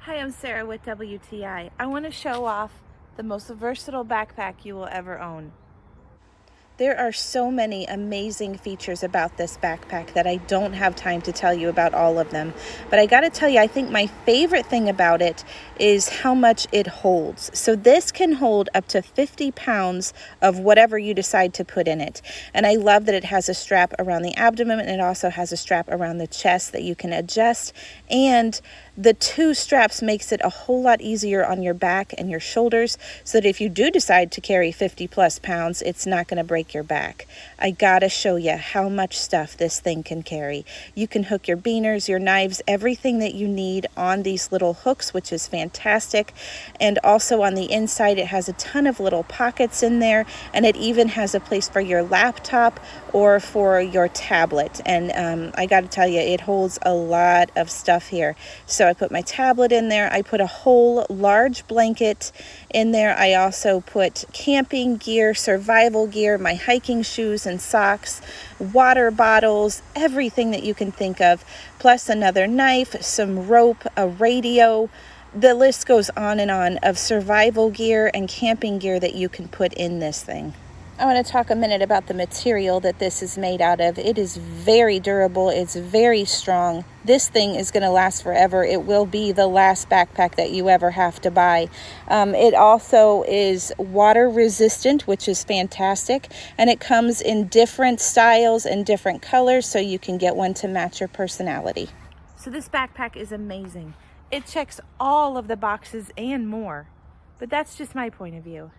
Hi, I'm Sarah with WTI. I want to show off the most versatile backpack you will ever own. There are so many amazing features about this backpack that I don't have time to tell you about all of them. But I gotta tell you, I think my favorite thing about it is how much it holds. So this can hold up to 50 pounds of whatever you decide to put in it. And I love that it has a strap around the abdomen, and it also has a strap around the chest that you can adjust. And the two straps makes it a whole lot easier on your back and your shoulders, so that if you do decide to carry 50 plus pounds, it's not going to break your back. I gotta show you how much stuff this thing can carry. You can hook your beaners, your knives, everything that you need on these little hooks, which is fantastic. And also on the inside, it has a ton of little pockets in there, and it even has a place for your laptop or for your tablet. And I gotta tell you, it holds a lot of stuff here. So I put my tablet in there. I put a whole large blanket in there. I also put camping gear, survival gear, my hiking shoes and socks, water bottles, everything that you can think of, plus another knife, some rope, a radio. The list goes on and on of survival gear and camping gear that you can put in this thing. I want to talk a minute about the material that this is made out of. It is very durable. It's very strong. This thing is going to last forever. It will be the last backpack that you ever have to buy. It also is water resistant, which is fantastic. And it comes in different styles and different colors, so you can get one to match your personality. So this backpack is amazing. It checks all of the boxes and more. But that's just my point of view.